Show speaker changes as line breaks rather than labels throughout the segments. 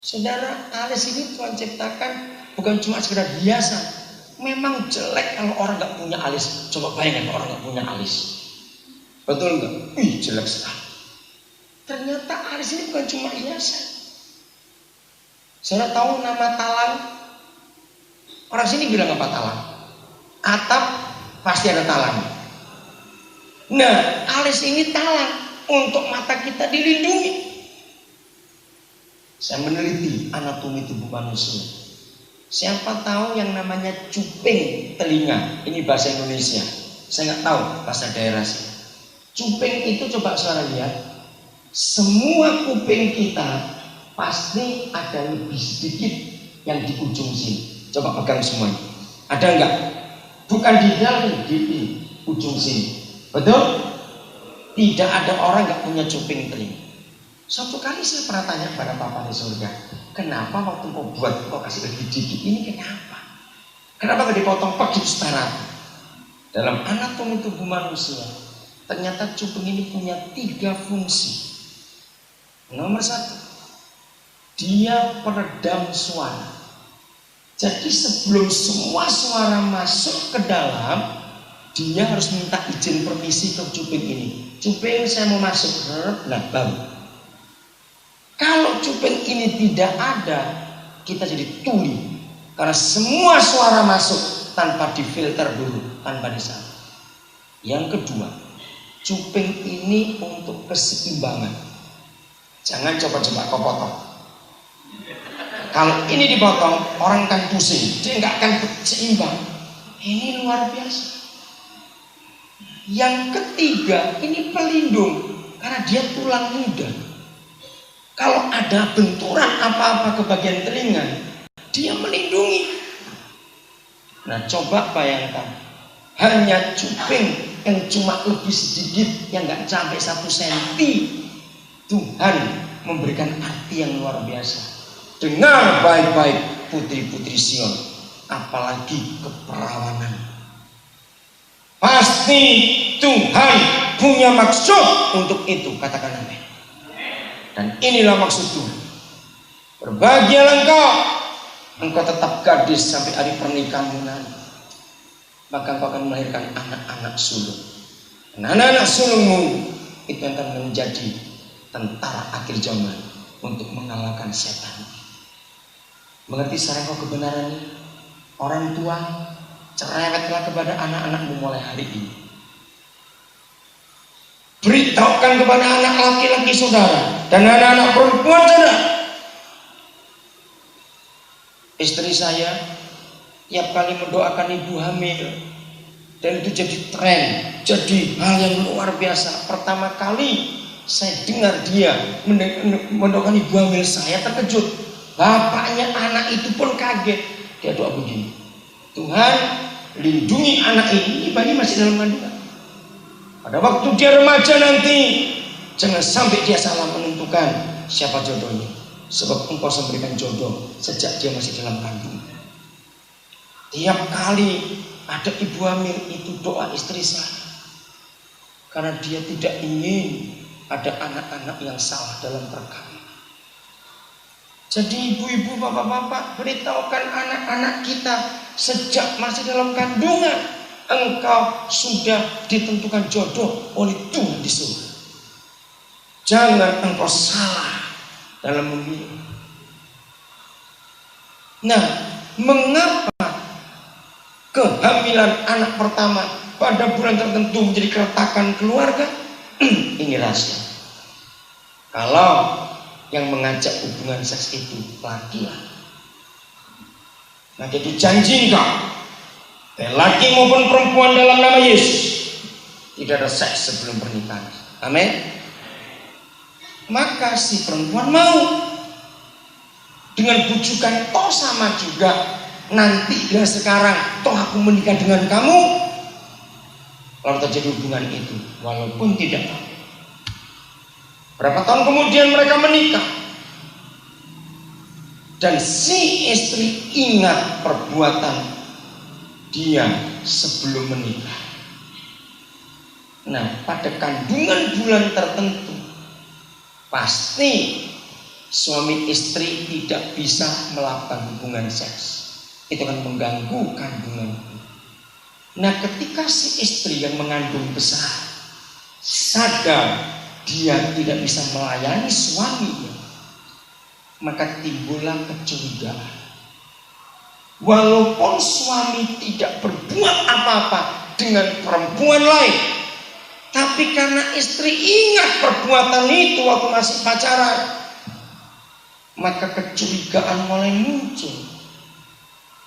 Saudara, alis ini Tuhan ciptakan bukan cuma sekedar hiasan. Memang jelek kalau orang nggak punya alis. Coba bayangkan orang nggak punya alis. Betul nggak? Ih, jelek sekali. Ternyata alis ini bukan cuma hiasan. Saudara tahu nama talang? Orang sini bilang apa talang? Atap pasti ada talang. Nah, alis ini talang untuk mata kita dilindungi. Saya meneliti anatomi tubuh manusia. Siapa tahu yang namanya cuping telinga? Ini bahasa Indonesia. Saya nggak tahu bahasa daerah sih. Cuping itu coba saudara lihat. Semua kuping kita pasti ada lebih sedikit yang di ujung sini. Coba pegang semuanya. Ada enggak? Bukan di dalam, di ujung sini. Betul? Tidak ada orang enggak punya cuping telinga. Suatu kali saya pernah tanya pada Bapa di surga, kenapa waktu kau buat kau kasih lebih dikit? Ini kenapa? Kenapa gak dipotong begitu setara? Dalam anatomi tubuh manusia, ternyata cuping ini punya 3 fungsi. Nomor 1, dia peredam suara. Jadi sebelum semua suara masuk ke dalam, dia harus minta izin permisi ke cuping ini. Cuping, saya mau masuk. Nah, baru. Kalau cuping ini tidak ada, kita jadi tuli. Karena semua suara masuk tanpa difilter dulu, tanpa disaring. Yang kedua, cuping ini untuk keseimbangan. Jangan coba-coba kau potong. Kalau ini dipotong, orang kan pusing, dia nggak akan seimbang. Ini luar biasa. Yang ketiga, ini pelindung karena dia tulang muda. Kalau ada benturan apa-apa ke bagian telinga, dia melindungi. Nah, coba bayangkan, hanya cuping yang cuma lebih sedikit, yang nggak sampai 1 senti, Tuhan memberikan arti yang luar biasa. Dengar baik-baik putri-putri Sion, apalagi keperawanan. Pasti Tuhan punya maksud untuk itu, katakan amin. Dan inilah maksud Tuhan. Berbahagialah engkau tetap gadis sampai hari pernikahanmu nanti. Maka engkau akan melahirkan anak-anak sulung. Dan anak-anak sulungmu itu akan menjadi tentara akhir zaman untuk mengalahkan setan. Mengerti sekarang kau kebenaran ini? Orang tua, cerewetlah kepada anak-anakmu mulai hari ini. Beritahukan kepada anak laki-laki saudara dan anak-anak perempuan saudara. Istri saya tiap kali mendoakan ibu hamil, dan itu jadi tren, jadi hal yang luar biasa. Pertama kali saya dengar dia mendoakan ibu hamil, saya terkejut. Bapaknya anak itu pun kaget. Dia doa begini, Tuhan lindungi anak ini bayi masih dalam kandungan. Pada waktu dia remaja nanti, jangan sampai dia salah menentukan siapa jodohnya. Sebab engkau memberikan jodoh sejak dia masih dalam kandungan. Tiap kali ada ibu hamil, itu doa istri saya. Karena dia tidak ingin ada anak-anak yang salah dalam perkawinan. Jadi ibu-ibu, bapak-bapak, beritahukan anak-anak kita sejak masih dalam kandungan. Engkau sudah ditentukan jodoh oleh Tuhan di surga. Jangan engkau salah dalam memilih. Nah, mengapa kehamilan anak pertama pada bulan tertentu menjadi keretakan keluarga? Ini rahasia. Kalau yang mengajak hubungan seks itu laki-laki, maka itu janji engkau, laki maupun perempuan dalam nama Yesus, tidak ada seks sebelum pernikahan. Amin. Maka si perempuan mau dengan bujukan, toh sama juga, nanti dan sekarang toh aku menikah dengan kamu. Lalu terjadi hubungan itu walaupun tidak tahu. Berapa tahun kemudian mereka menikah, dan si istri ingat perbuatan dia sebelum menikah. Nah, pada kandungan bulan tertentu, pasti suami istri tidak bisa melakukan hubungan seks. Itu kan mengganggu kandungan. Nah, ketika si istri yang mengandung besar sadar dia tidak bisa melayani suaminya, maka timbullah kecurigaan. Walaupun suami tidak berbuat apa-apa dengan perempuan lain, tapi karena istri ingat perbuatan itu waktu masih pacaran, maka kecurigaan mulai muncul.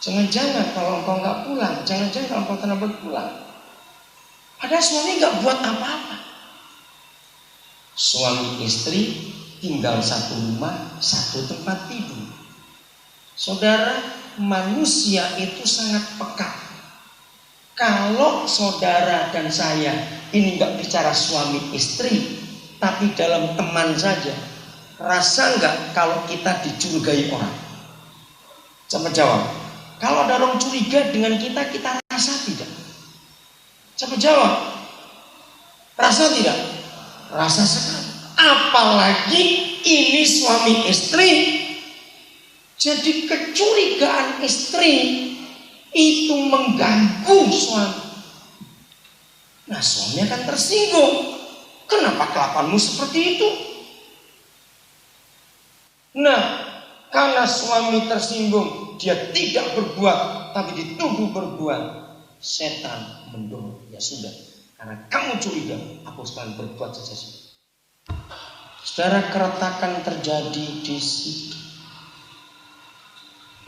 Jangan-jangan kalau engkau nggak pulang, jangan-jangan kalau engkau terlambat pulang. Padahal suami nggak buat apa-apa. Suami istri tinggal satu rumah, satu tempat tidur. Saudara, manusia itu sangat peka. Kalau saudara dan saya ini nggak bicara suami istri, tapi dalam teman saja, rasa nggak kalau kita dicurigai orang? Coba jawab. Kalau ada orang curiga dengan kita, kita rasa tidak? Coba jawab. Rasa tidak? Rasa sekali. Apalagi ini suami istri. Jadi kecurigaan istri itu mengganggu suami. Nah, suami akan tersinggung. Kenapa kelakuanmu seperti itu? Nah, karena suami tersinggung, dia tidak berbuat, tapi dituduh berbuat. Setan mendorong. Ya sudah, karena kamu curiga, aku sekarang berbuat saja. Saudara, keretakan terjadi di situ.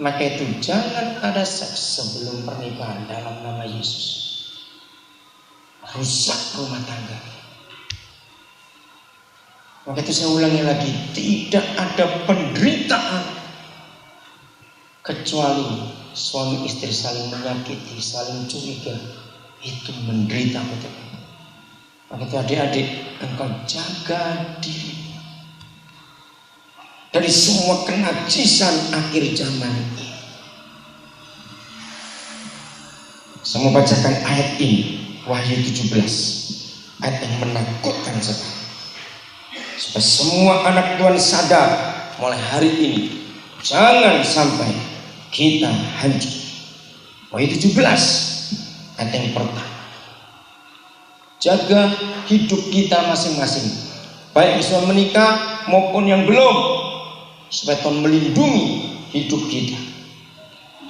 Maka itu jangan ada seks sebelum pernikahan dalam nama Yesus. Rusak rumah tangga. Maka itu saya ulangi lagi, tidak ada penderitaan kecuali suami istri saling menyakiti, saling curiga. Itu menderita betul. Maka itu adik-adik, engkau jaga diri dari semua kenajisan akhir zaman ini. Saya mau bacakan ayat ini, Wahyu 17, ayat yang menakutkan sekali, supaya semua anak Tuhan sadar mulai hari ini, jangan sampai kita hancur. Wahyu 17, ayat yang pertama. Jaga hidup kita masing-masing, baik yang sudah menikah maupun yang belum, supaya Tuhan melindungi hidup kita.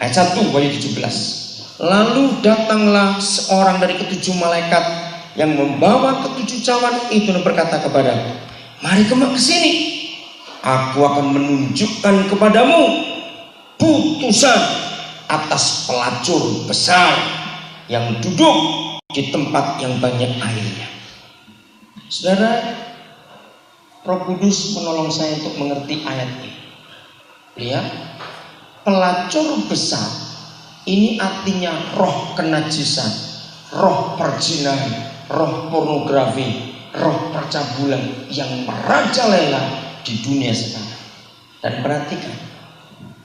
Ayat 1 Wahyu 17. Lalu datanglah seorang dari ketujuh malaikat yang membawa ketujuh cawan itu dan berkata kepadaku, mari kemak ke sini. Aku akan menunjukkan kepadamu putusan atas pelacur besar yang duduk di tempat yang banyak airnya. Saudara, Roh Kudus menolong saya untuk mengerti ayat ini. Lihat, pelacur besar ini artinya roh kenajisan, roh perzinahan, roh pornografi, roh percabulan yang merajalela di dunia sekarang. Dan perhatikan,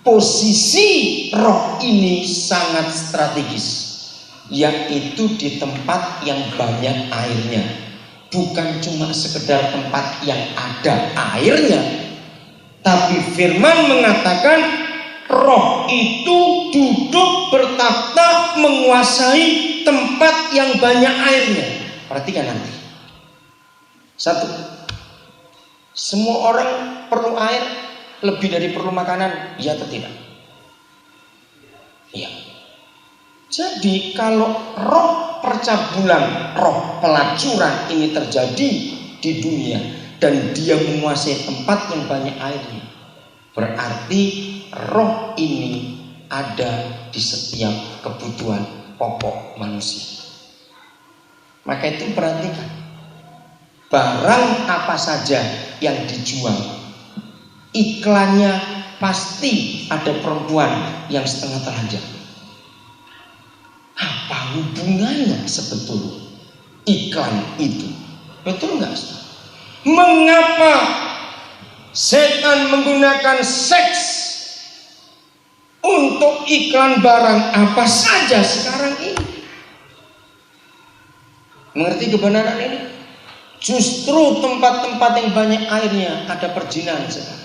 posisi roh ini sangat strategis, yaitu di tempat yang banyak airnya. Bukan cuma sekedar tempat yang ada airnya, tapi firman mengatakan roh itu duduk bertakhta menguasai tempat yang banyak airnya. Perhatikan nanti. Satu, semua orang perlu air lebih dari perlu makanan, ya atau tidak? Iya. Jadi kalau roh percabulan, roh pelacuran ini terjadi di dunia dan dia menguasai tempat yang banyak airnya, berarti roh ini ada di setiap kebutuhan pokok manusia. Maka itu perhatikan, barang apa saja yang dijual, iklannya pasti ada perempuan yang setengah telanjang. Apa hubungannya sebetulnya iklan itu? Betul nggak? Mengapa setan menggunakan seks untuk iklan barang apa saja sekarang ini? Mengerti kebenaran ini? Justru tempat-tempat yang banyak airnya ada perzinahan sekarang.